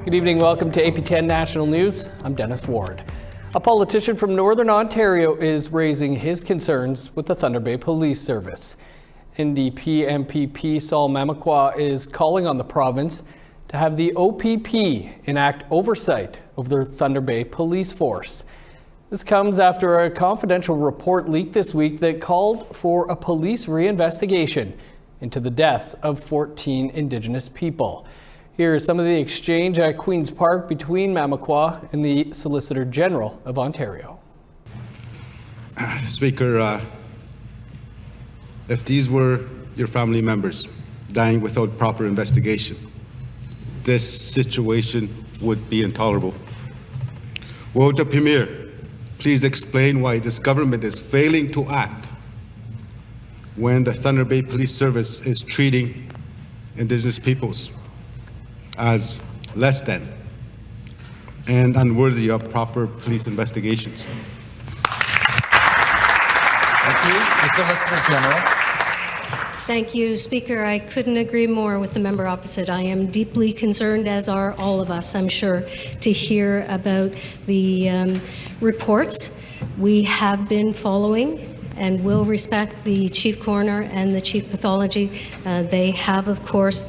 Good evening, welcome to APTN National News. I'm Dennis Ward. A politician from Northern Ontario is raising his concerns with the Thunder Bay Police Service. NDP MPP Saul Mamakwa is calling on the province to have the OPP enact oversight over the Thunder Bay Police Force. This comes after a confidential report leaked this week that called for a police reinvestigation into the deaths of 14 Indigenous people. Here's some of the exchange at Queen's Park between Mamakwa and the Solicitor General of Ontario. Speaker, if these were your family members dying without proper investigation, this situation would be intolerable. Will the Premier please explain why this government is failing to act when the Thunder Bay Police Service is treating Indigenous peoples as less than and unworthy of proper police investigations? Thank you. The Solicitor General. Thank you, Speaker. I couldn't agree more with the member opposite. I am deeply concerned, as are all of us, I'm sure, to hear about the reports. We have been following and will respect the Chief Coroner and the Chief Pathology. They have, of course,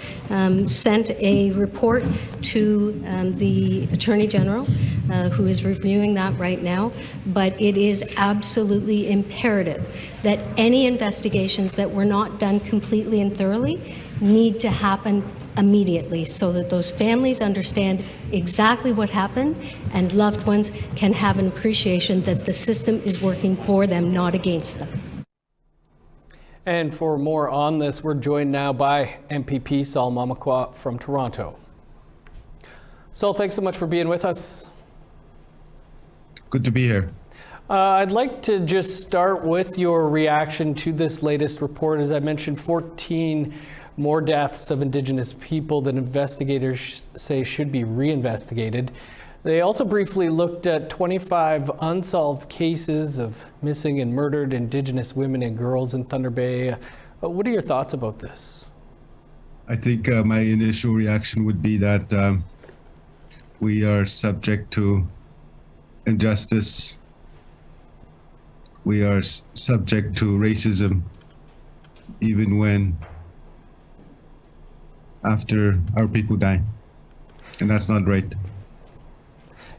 sent a report to the Attorney General, who is reviewing that right now. But it is absolutely imperative that any investigations that were not done completely and thoroughly need to happen immediately so that those families understand exactly what happened and loved ones can have an appreciation that the system is working for them, not against them. And for more on this, we're joined now by MPP Saul Mamakwa from Toronto. Saul, thanks so much for being with us. Good to be here. I'd like to just start with your reaction to this latest report. As I mentioned, 14 more deaths of Indigenous people that investigators say should be reinvestigated. They also briefly looked at 25 unsolved cases of missing and murdered Indigenous women and girls in Thunder Bay. What are your thoughts about this? I think my initial reaction would be that we are subject to injustice. We are subject to racism, even when after our people die, and that's not right.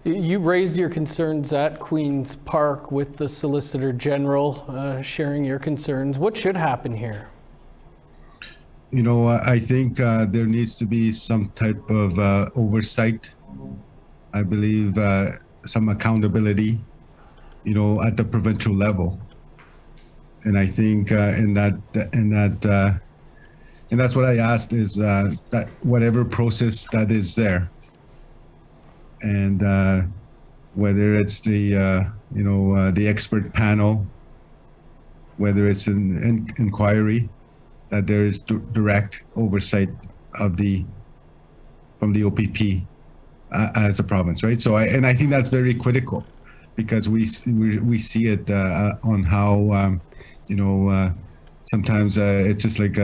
You raised your concerns at Queen's Park with the Solicitor General, sharing your concerns. What should happen here? You know, I think there needs to be some type of oversight. I believe some accountability, you know, at the provincial level. And I think and that's what I asked is that whatever process that is there, and whether it's the the expert panel, whether it's an inquiry, that there is direct oversight of from the OPP as a province, right? So I think that's very critical, because we see it on how sometimes it's just like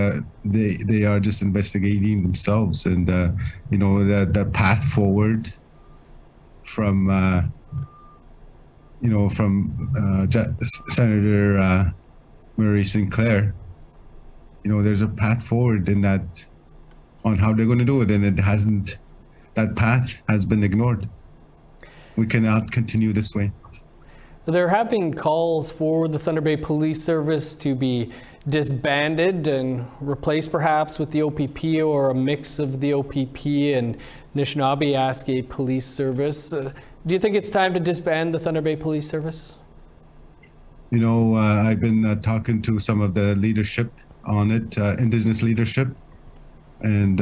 they are just investigating themselves, and the path forward from Senator Murray Sinclair, there's a path forward in that on how they're going to do it, and that path has been ignored. We cannot continue this way. There have been calls for the Thunder Bay Police Service to be disbanded and replaced perhaps with the OPP, or a mix of the OPP and Anishinaabe Police Service. Do you think it's time to disband the Thunder Bay Police Service? I've been talking to some of the leadership on it, Indigenous leadership, and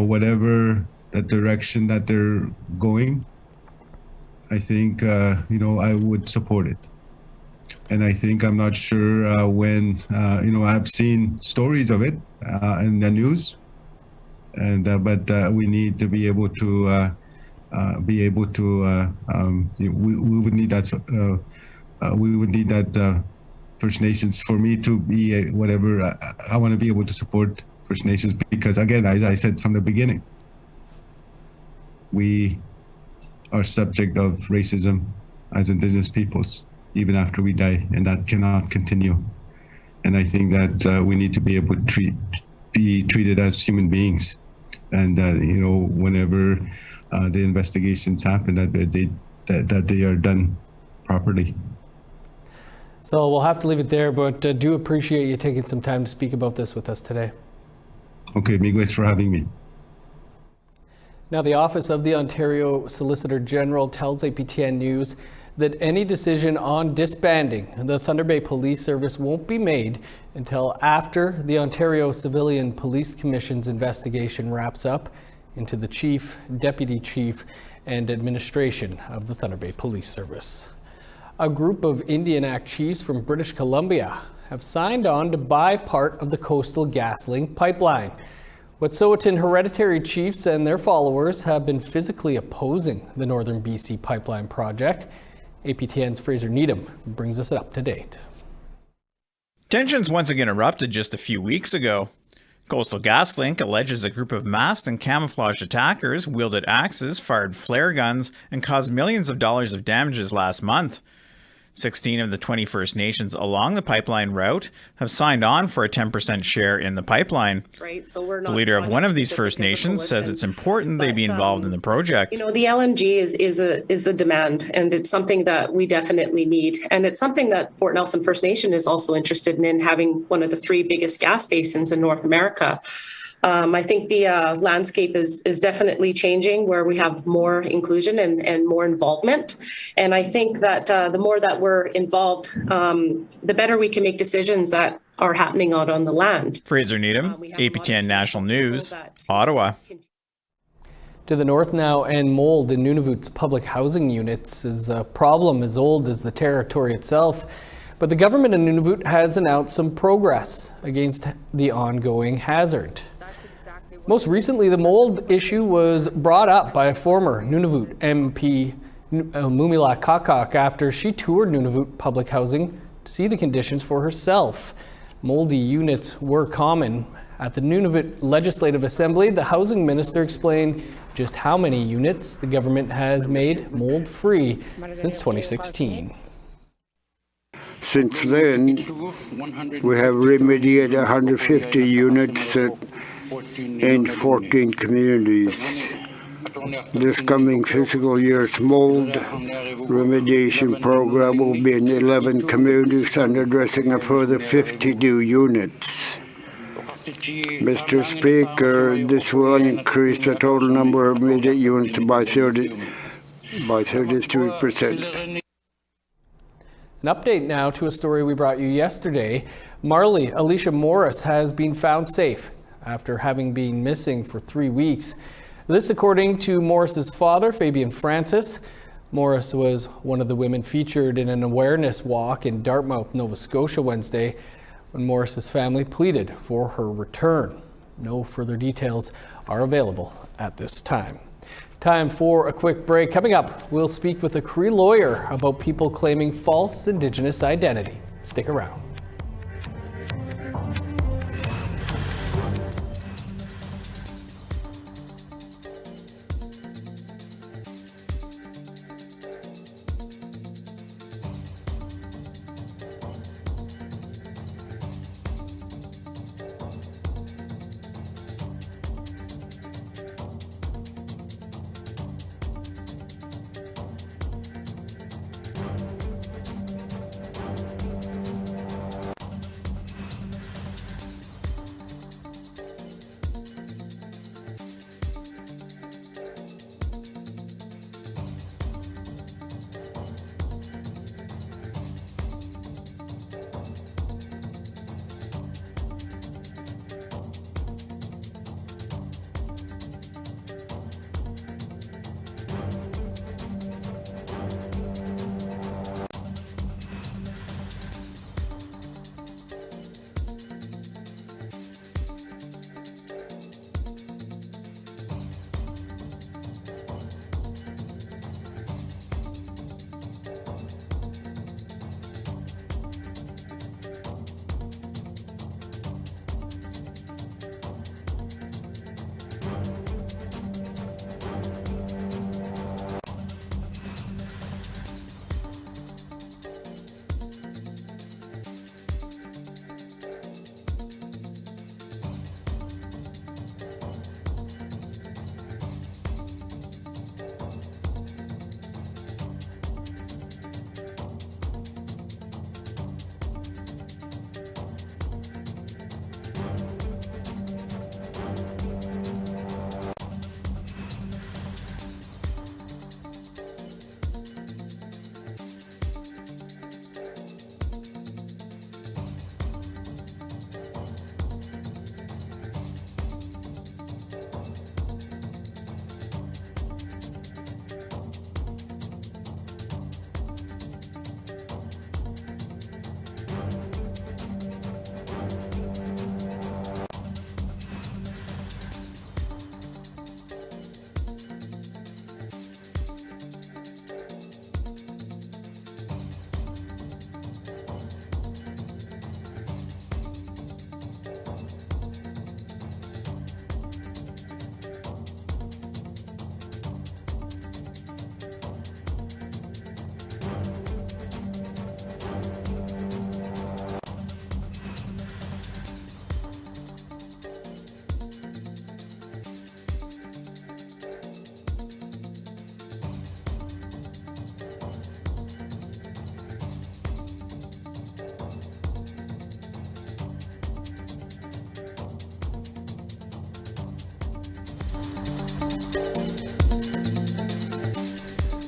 whatever the direction that they're going, I think I would support it. And I think, I'm not sure when I've seen stories of it in the news, and but we need to be able to we would need that First Nations for me to be whatever. I want to be able to support First Nations, because again, as I said from the beginning, we are subject of racism as Indigenous peoples, even after we die, and that cannot continue. And I think that we need to be able to be treated as human beings. And, whenever the investigations happen, that they are done properly. So we'll have to leave it there, but do appreciate you taking some time to speak about this with us today. Okay, miigwech for having me. Now, the Office of the Ontario Solicitor General tells APTN News that any decision on disbanding the Thunder Bay Police Service won't be made until after the Ontario Civilian Police Commission's investigation wraps up into the Chief, Deputy Chief, and administration of the Thunder Bay Police Service. A group of Indian Act chiefs from British Columbia have signed on to buy part of the Coastal GasLink pipeline. Wet'suwet'en hereditary chiefs and their followers have been physically opposing the Northern BC pipeline project. APTN's Fraser Needham brings us up to date. Tensions once again erupted just a few weeks ago. Coastal GasLink alleges a group of masked and camouflaged attackers wielded axes, fired flare guns, and caused millions of dollars of damages last month. 16 of the 20 First Nations along the pipeline route have signed on for a 10% share in the pipeline. Right, so we're not the leader of one of these First Nations says it's important they be involved in the project. The LNG is a demand, and it's something that we definitely need. And it's something that Fort Nelson First Nation is also interested in having one of the 3 biggest gas basins in North America. I think the landscape is definitely changing, where we have more inclusion and more involvement. And I think that the more that we're involved, the better we can make decisions that are happening out on the land. Fraser Needham, APTN National News, Ottawa. To the north now, and mold in Nunavut's public housing units is a problem as old as the territory itself. But the government in Nunavut has announced some progress against the ongoing hazard. Most recently, the mold issue was brought up by a former Nunavut MP, Mumila Kakak, after she toured Nunavut public housing to see the conditions for herself. Moldy units were common. At the Nunavut Legislative Assembly, the housing minister explained just how many units the government has made mold-free since 2016. Since then, we have remediated 150 units in 14 communities. This coming fiscal year's mold remediation program will be in 11 communities and addressing a further 52 units. Mr. Speaker, this will increase the total number of immediate units by 33%. An update now to a story we brought you yesterday. Marley Alicia Morris has been found safe after having been missing for 3 weeks. This according to Morris's father, Fabian Francis. Morris was one of the women featured in an awareness walk in Dartmouth, Nova Scotia Wednesday, when Morris's family pleaded for her return. No further details are available at this time. Time for a quick break. Coming up, we'll speak with a Cree lawyer about people claiming false Indigenous identity. Stick around.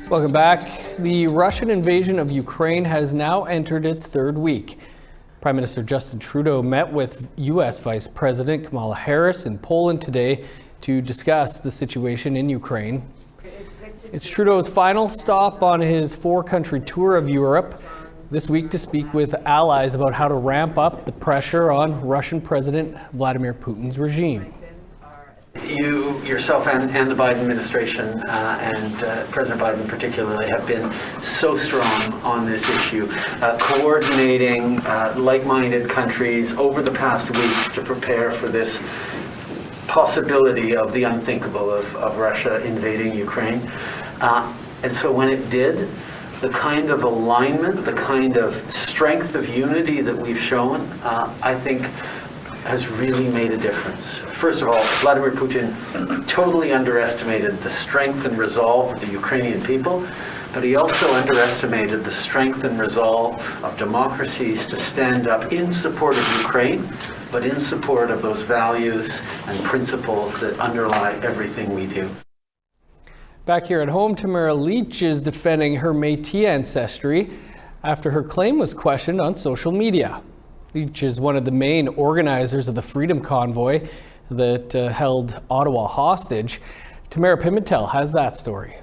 Welcome back. The Russian invasion of Ukraine has now entered its third week. Prime Minister Justin Trudeau met with U.S. Vice President Kamala Harris in Poland today to discuss the situation in Ukraine. It's Trudeau's final stop on his four-country tour of Europe this week to speak with allies about how to ramp up the pressure on Russian President Vladimir Putin's regime. You yourself and the Biden administration and President Biden particularly have been so strong on this issue, coordinating like-minded countries over the past weeks to prepare for this possibility of the unthinkable of Russia invading Ukraine. And so when it did, the kind of alignment, the kind of strength of unity that we've shown, I think has really made a difference. First of all, Vladimir Putin totally underestimated the strength and resolve of the Ukrainian people, but he also underestimated the strength and resolve of democracies to stand up in support of Ukraine, but in support of those values and principles that underlie everything we do. Back here at home, Tamara Leach is defending her Métis ancestry after her claim was questioned on social media. Leach is one of the main organizers of the Freedom Convoy that held Ottawa hostage. Tamara Pimentel has that story.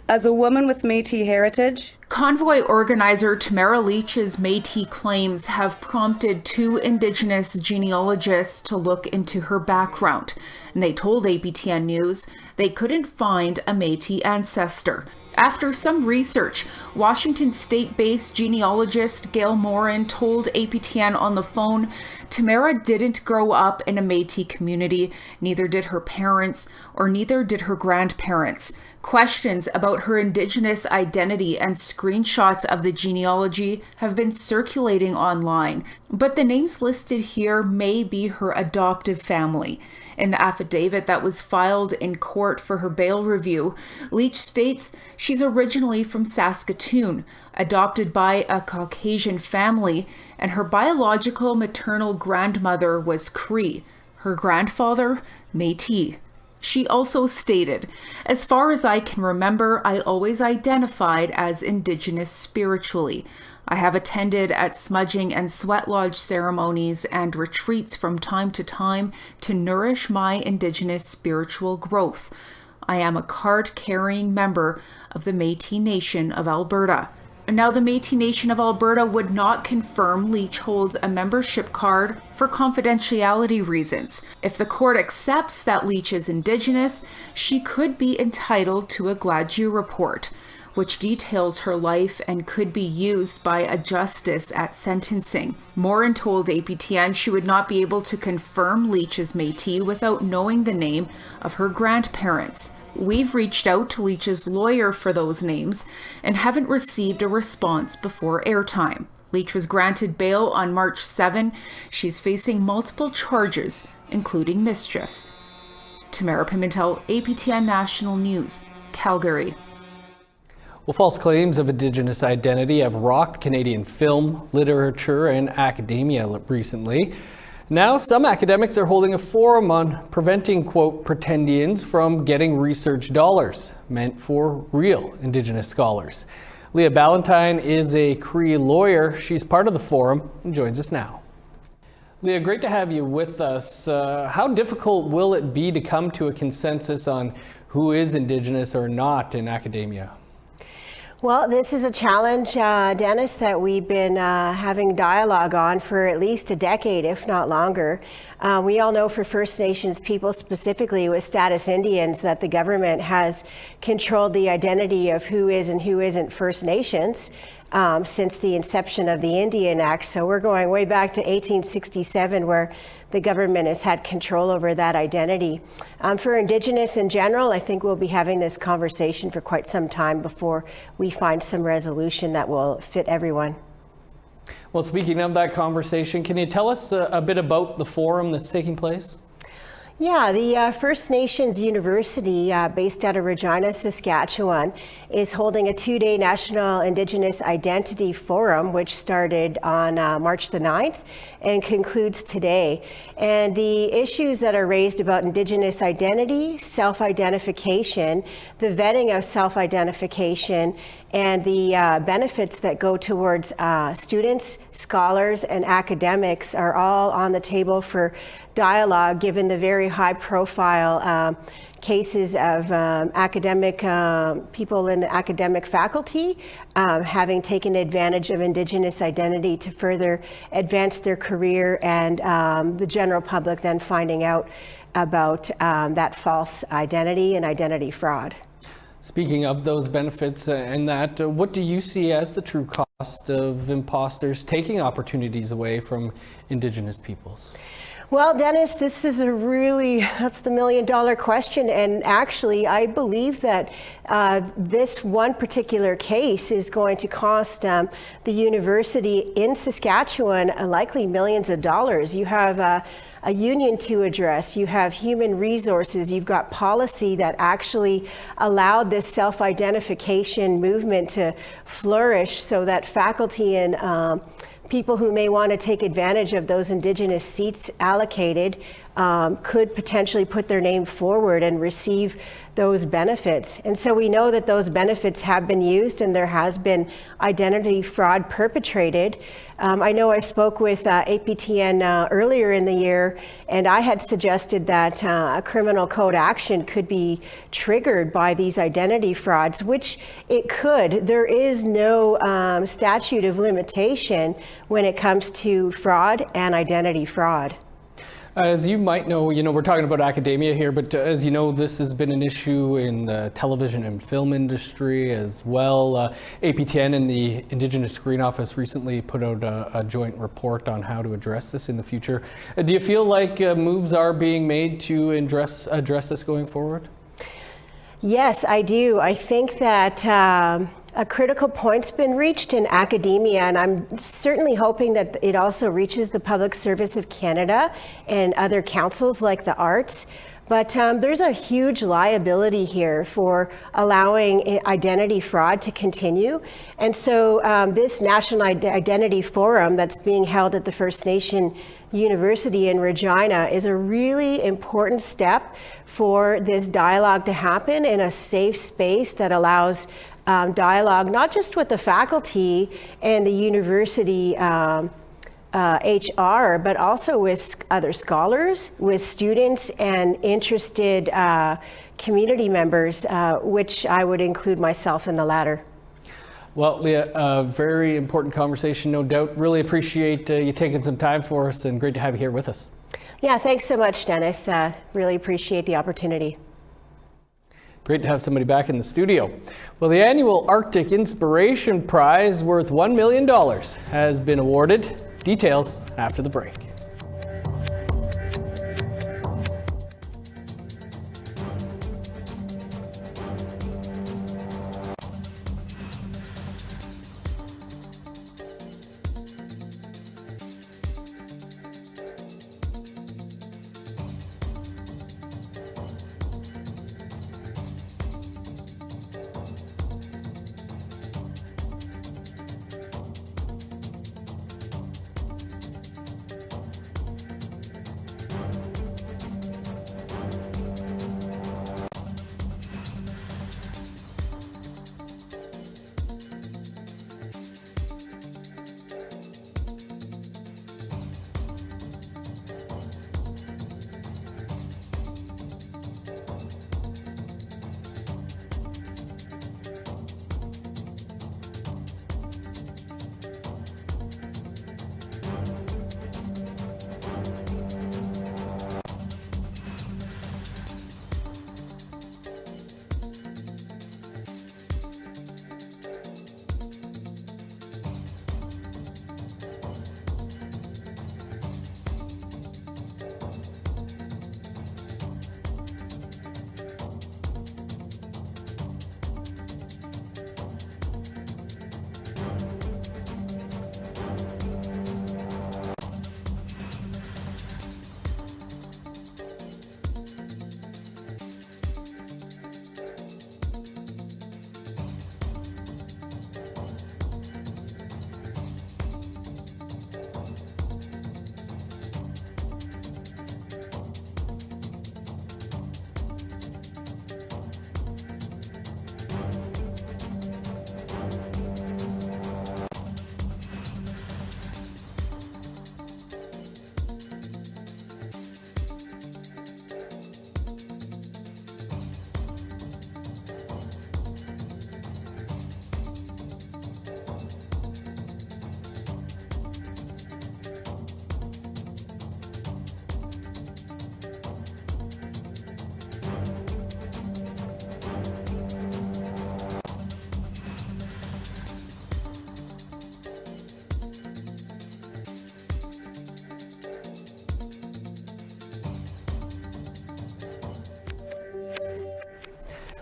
As a woman with Métis heritage, Convoy organizer Tamara Leach's Métis claims have prompted two Indigenous genealogists to look into her background, and they told APTN News they couldn't find a Métis ancestor. After some research, Washington state-based genealogist Gail Morin told APTN on the phone Tamara didn't grow up in a Métis community, neither did her parents, or neither did her grandparents. Questions about her Indigenous identity and screenshots of the genealogy have been circulating online, but the names listed here may be her adoptive family. In the affidavit that was filed in court for her bail review, Leach states she's originally from Saskatoon, adopted by a Caucasian family, and her biological maternal grandmother was Cree, her grandfather, Métis. She also stated, "As far as I can remember, I always identified as Indigenous spiritually. I have attended at smudging and sweat lodge ceremonies and retreats from time to time to nourish my Indigenous spiritual growth. I am a card-carrying member of the Métis Nation of Alberta." Now, the Métis Nation of Alberta would not confirm Leach holds a membership card for confidentiality reasons. If the court accepts that Leach is Indigenous, she could be entitled to a Gladue report, which details her life and could be used by a justice at sentencing. Morin told APTN she would not be able to confirm Leach's Métis without knowing the name of her grandparents. We've reached out to Leach's lawyer for those names and haven't received a response before airtime. Leach was granted bail on March 7. She's facing multiple charges, including mischief. Tamara Pimentel, APTN National News, Calgary. Well, false claims of Indigenous identity have rocked Canadian film, literature, and academia recently. Now, some academics are holding a forum on preventing, quote, pretendians from getting research dollars meant for real Indigenous scholars. Leah Ballantyne is a Cree lawyer. She's part of the forum and joins us now. Leah, great to have you with us. How difficult will it be to come to a consensus on who is Indigenous or not in academia? Well, this is a challenge, Dennis, that we've been having dialogue on for at least a decade, if not longer. We all know for First Nations people, specifically with Status Indians, that the government has controlled the identity of who is and who isn't First Nations since the inception of the Indian Act. So we're going way back to 1867, where the government has had control over that identity. For Indigenous in general, I think we'll be having this conversation for quite some time before we find some resolution that will fit everyone. Well, speaking of that conversation, can you tell us a bit about the forum that's taking place? Yeah, the First Nations University, based out of Regina, Saskatchewan, is holding a 2-day National Indigenous Identity Forum, which started on March the 9th and concludes today. And the issues that are raised about Indigenous identity, self-identification, the vetting of self-identification, and the benefits that go towards students, scholars, and academics are all on the table for dialogue, given the very high profile cases of academic people in the academic faculty having taken advantage of Indigenous identity to further advance their career, and the general public then finding out about that false identity and identity fraud. Speaking of those benefits and that, what do you see as the true cost of imposters taking opportunities away from Indigenous peoples? Well, Dennis, this is that's the million-dollar question. And actually, I believe that this one particular case is going to cost the university in Saskatchewan likely millions of dollars. You have a union to address, you have human resources, you've got policy that actually allowed this self-identification movement to flourish so that faculty and people who may want to take advantage of those Indigenous seats allocated could potentially put their name forward and receive those benefits. And so we know that those benefits have been used and there has been identity fraud perpetrated. I know I spoke with APTN earlier in the year, and I had suggested that a criminal code action could be triggered by these identity frauds, which it could. There is no statute of limitation when it comes to fraud and identity fraud. As you might know, we're talking about academia here, but as you know, this has been an issue in the television and film industry as well. APTN and the Indigenous Screen Office recently put out a joint report on how to address this in the future. Do you feel like moves are being made to address this going forward? Yes, I do. I think that a critical point's been reached in academia, and I'm certainly hoping that it also reaches the Public Service of Canada and other councils like the arts. But there's a huge liability here for allowing identity fraud to continue. And so this National Identity Forum that's being held at the First Nation University in Regina is a really important step for this dialogue to happen in a safe space that allows dialogue, not just with the faculty and the university HR, but also with other scholars, with students and interested community members, which I would include myself in the latter. Well, Leah, a very important conversation, no doubt. Really appreciate you taking some time for us, and great to have you here with us. Yeah, thanks so much, Dennis. Really appreciate the opportunity. Great to have somebody back in the studio. Well, the annual Arctic Inspiration Prize worth $1 million has been awarded. Details after the break.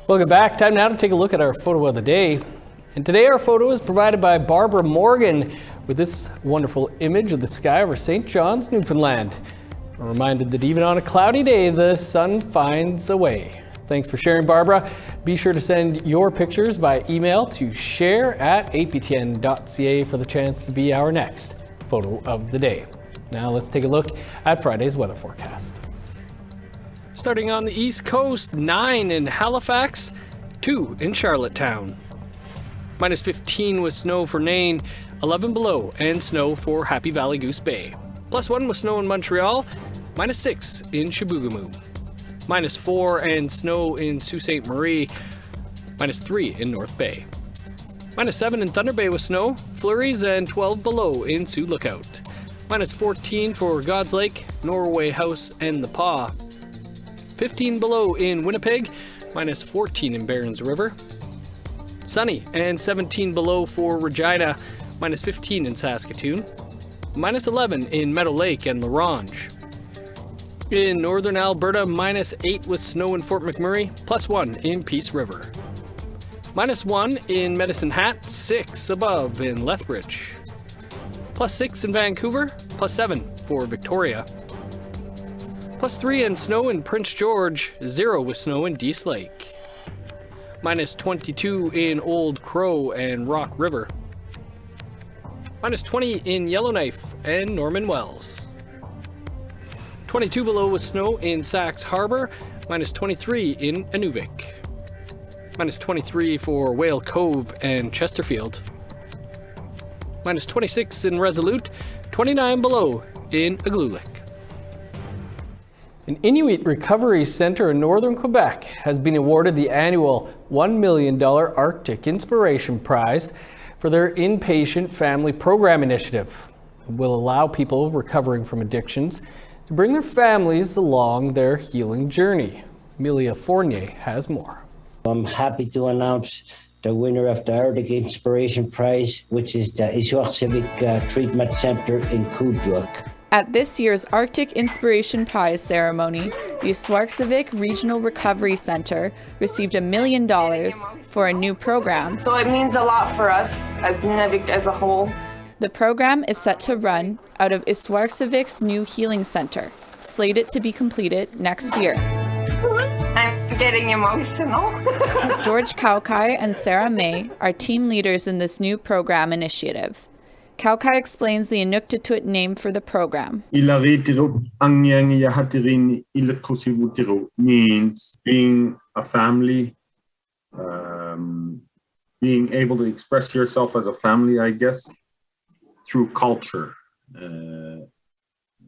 Welcome back. Time now to take a look at our photo of the day. And today our photo is provided by Barbara Morgan with this wonderful image of the sky over St. John's, Newfoundland. We're reminded that even on a cloudy day, the sun finds a way. Thanks for sharing, Barbara. Be sure to send your pictures by email to share@aptn.ca for the chance to be our next photo of the day. Now let's take a look at Friday's weather forecast. Starting on the East Coast, 9 in Halifax, 2 in Charlottetown. Minus 15 with snow for Nain, 11 below and snow for Happy Valley Goose Bay. Plus 1 with snow in Montreal, minus 6 in Chibougamau. Minus 4 and snow in Sault Ste. Marie, minus 3 in North Bay. Minus 7 in Thunder Bay with snow, flurries, and 12 below in Sioux Lookout. Minus 14 for God's Lake, Norway House, and the Paw. 15 below in Winnipeg, minus 14 in Barons River. Sunny and 17 below for Regina, minus 15 in Saskatoon. Minus 11 in Meadow Lake and La Ronge. In northern Alberta, minus 8 with snow in Fort McMurray, plus 1 in Peace River. Minus 1 in Medicine Hat, 6 above in Lethbridge. Plus 6 in Vancouver, plus 7 for Victoria. Plus 3 in snow in Prince George, 0 with snow in Dease Lake. Minus 22 in Old Crow and Rock River. Minus 20 in Yellowknife and Norman Wells. 22 below with snow in Sax Harbor, minus 23 in Inuvik. Minus 23 for Whale Cove and Chesterfield. Minus 26 in Resolute, 29 below in Igloolik. An Inuit Recovery Centre in northern Quebec has been awarded the annual $1 million Arctic Inspiration Prize for their inpatient family program initiative. It will allow people recovering from addictions to bring their families along their healing journey. Amelia Fournier has more. I'm happy to announce the winner of the Arctic Inspiration Prize, which is the Iswak Civic Treatment Centre in Kuujjuaq. At this year's Arctic Inspiration Prize ceremony, the Iswarsavik Regional Recovery Center received $1 million for a new program. So it means a lot for us as Nunavut as a whole. The program is set to run out of Iswarsavik's new healing center, slated to be completed next year. I'm getting emotional. George Kaukai and Sarah May are team leaders in this new program initiative. Kaukai explains the Inuktitut name for the program. Means being a family, being able to express yourself as a family, I guess, through culture,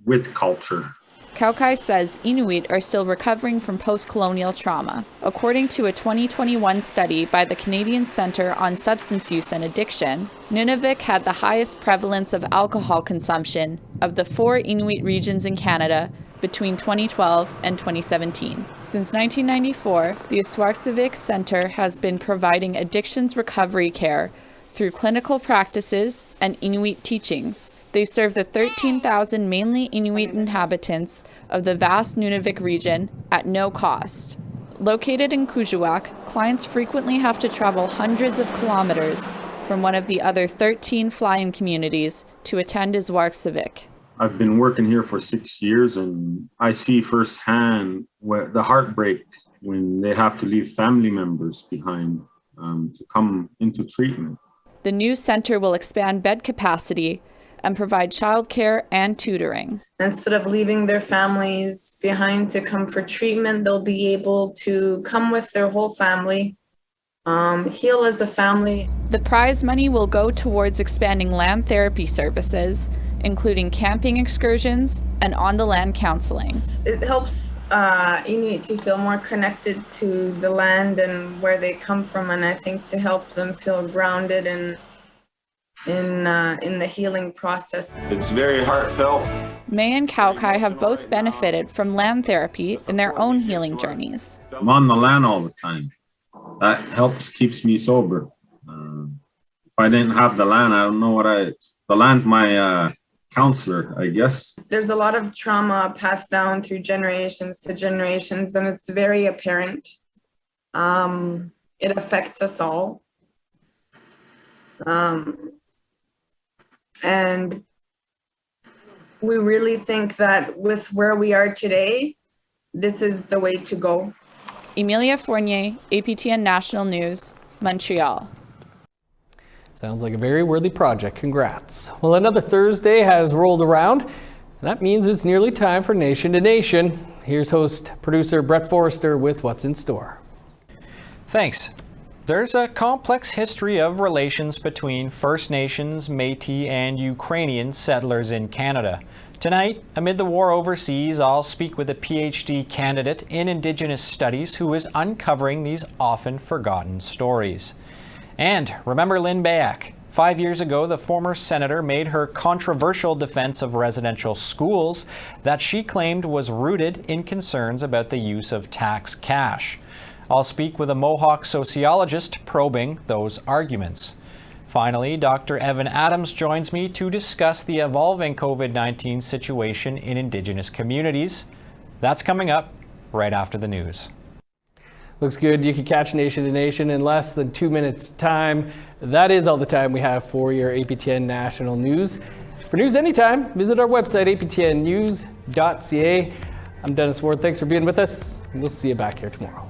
with culture. Kaukai says Inuit are still recovering from post-colonial trauma. According to a 2021 study by the Canadian Centre on Substance Use and Addiction, Nunavut had the highest prevalence of alcohol consumption of the 4 Inuit regions in Canada between 2012 and 2017. Since 1994, the Iswarsavik Centre has been providing addictions recovery care through clinical practices and Inuit teachings. They serve the 13,000 mainly Inuit inhabitants of the vast Nunavut region at no cost. Located in Kuujjuaq, clients frequently have to travel hundreds of kilometers from one of the other 13 fly-in communities to attend Iswarsavik. I've been working here for 6 years, and I see firsthand the heartbreak when they have to leave family members behind to come into treatment. The new center will expand bed capacity and provide childcare and tutoring. Instead of leaving their families behind to come for treatment, they'll be able to come with their whole family, heal as a family. The prize money will go towards expanding land therapy services, including camping excursions and on-the-land counseling. It helps Inuit to feel more connected to the land and where they come from, and I think to help them feel grounded and in the healing process. It's very heartfelt. May and Kaukai have both benefited from land therapy in their own healing journeys. I'm on the land all the time. That keeps me sober. If I didn't have the land, I don't know the land's my counselor, I guess. There's a lot of trauma passed down through generations to generations, and it's very apparent It affects us all. And we really think that with where we are today, this is the way to go. Emilia Fournier, APTN National News, Montreal. Sounds like a very worthy project. Congrats. Well, another Thursday has rolled around, and that means it's nearly time for Nation to Nation. Here's host producer Brett Forrester with what's in store. Thanks. There's a complex history of relations between First Nations, Métis, and Ukrainian settlers in Canada. Tonight, amid the war overseas, I'll speak with a PhD candidate in Indigenous Studies who is uncovering these often forgotten stories. And remember Lynn Bayak. 5 years ago, the former senator made her controversial defense of residential schools that she claimed was rooted in concerns about the use of tax cash. I'll speak with a Mohawk sociologist probing those arguments. Finally, Dr. Evan Adams joins me to discuss the evolving COVID-19 situation in Indigenous communities. That's coming up right after the news. Looks good. You can catch Nation to Nation in less than 2 minutes time. That is all the time we have for your APTN National News. For news anytime, visit our website, aptnnews.ca. I'm Dennis Ward. Thanks for being with us. We'll see you back here tomorrow.